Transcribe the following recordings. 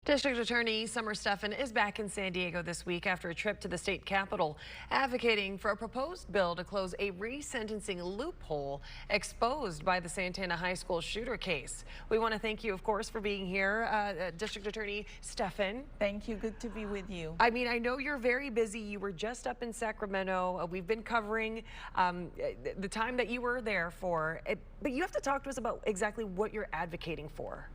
District Attorney Summer Stephan is back in San Diego this week after a trip to the state capitol, advocating for a proposed bill to close a resentencing loophole exposed by the Santana High School shooter case. We want to thank you, of course, for being here, District Attorney Stephan. Thank you. Good to be with you. I mean, I know you're very busy. You were just up in Sacramento. We've been covering the time that you were there for, but you have to talk to us about exactly what you're advocating for.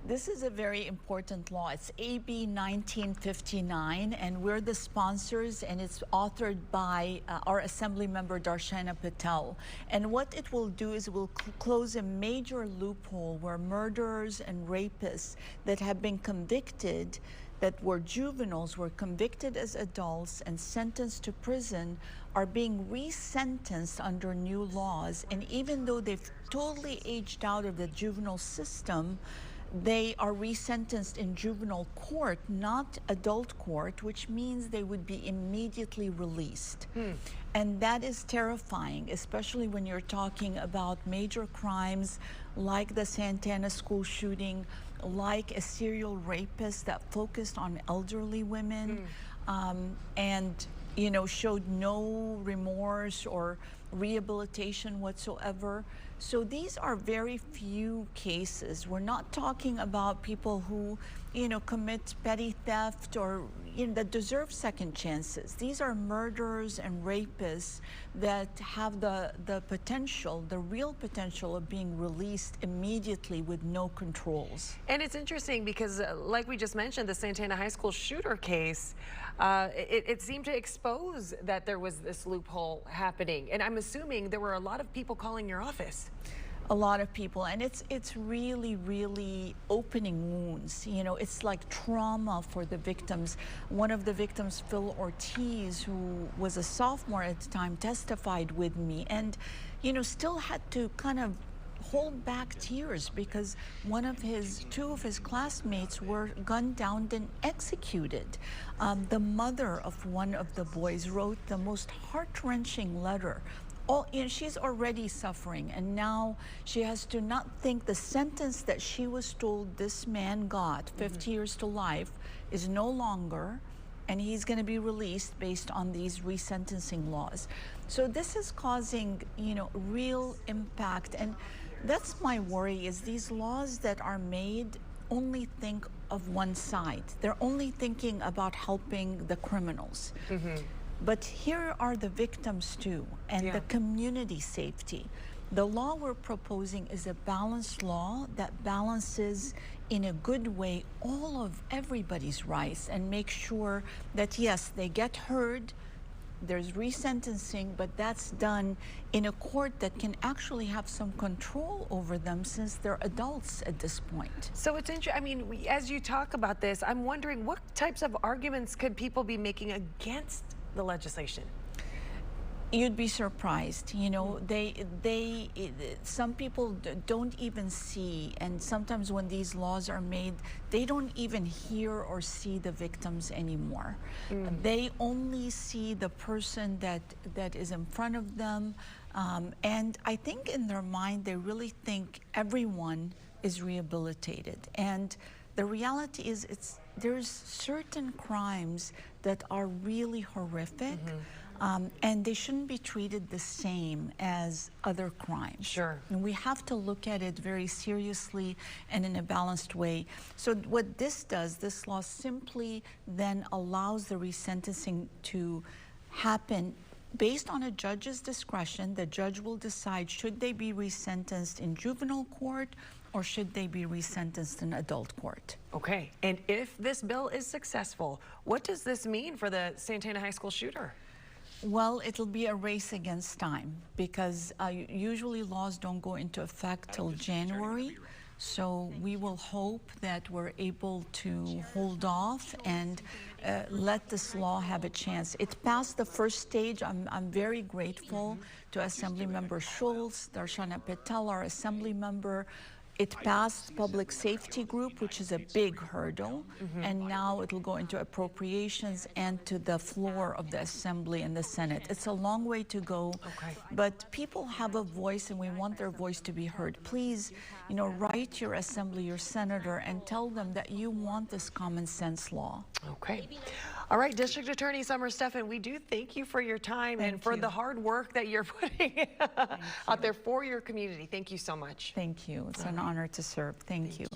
This is a very important law. It's AB 1959, and we're the sponsors, and it's authored by our Assembly member, Darshana Patel. And what it will do is it will close a major loophole where murderers and rapists that have been convicted, that were juveniles, were convicted as adults and sentenced to prison, are being resentenced under new laws. And even though they've totally aged out of the juvenile system, they are resentenced in juvenile court, not adult court, which means they would be immediately released. And that is terrifying, especially when you're talking about major crimes like the Santana school shooting, like a serial rapist that focused on elderly women, and showed no remorse or rehabilitation whatsoever. So these are very few cases. We're not talking about people who, commit petty theft or, that deserve second chances. These are murderers and rapists that have the potential, the real potential of being released immediately with no controls. And it's interesting because, like we just mentioned, the Santana High School shooter case, it seemed to expose that there was this loophole happening. And I'm assuming there were a lot of people calling your office. A lot of people, and it's really, really opening wounds. It's like trauma for the victims. One of the victims, Phil Ortiz, who was a sophomore at the time, testified with me, and still had to kind of hold back tears because two of his classmates were gunned down and executed. The mother of one of the boys wrote the most heart-wrenching letter. She's already suffering, and now she has to not think the sentence that she was told this man got, 50 years to life, is no longer, and he's going to be released based on these resentencing laws. So this is causing, real impact, and that's my worry, is these laws that are made only think of one side. They're only thinking about helping the criminals. But here are the victims too, and the community safety. The law we're proposing is a balanced law that balances in a good way all of everybody's rights and makes sure that, yes, they get heard, there's resentencing, but that's done in a court that can actually have some control over them since they're adults at this point. So it's interesting. I mean, as you talk about this, I'm wondering what types of arguments could people be making against the legislation? You'd be surprised. Some people don't even see, and sometimes when these laws are made, they don't even hear or see the victims anymore. They only see the person that is in front of them, and I think in their mind they really think everyone is rehabilitated. And the reality is there's certain crimes that are really horrific, and they shouldn't be treated the same as other crimes. Sure. And we have to look at it very seriously and in a balanced way. So what this law simply then allows the resentencing to happen based on a judge's discretion. The judge will decide, should they be resentenced in juvenile court or should they be resentenced in adult court? Okay, and if this bill is successful, what does this mean for the Santana High School shooter? Well, it'll be a race against time because usually laws don't go into effect till January. So we will hope that we're able to hold off and let this law have a chance. It passed the first stage. I'm very grateful to Assemblymember Schultz, Darshana Patel, our Assembly member, It passed public safety group, which is a big hurdle, and now it'll go into appropriations and to the floor of the Assembly and the Senate. It's a long way to go, but people have a voice and we want their voice to be heard. Please, write your Assembly, your Senator, and tell them that you want this common sense law. Okay. All right, District Attorney Summer Stephan, we do thank you for your time and for the hard work that you're putting out there for your community. Thank you so much. Thank you. It's an honor to serve. Thank you.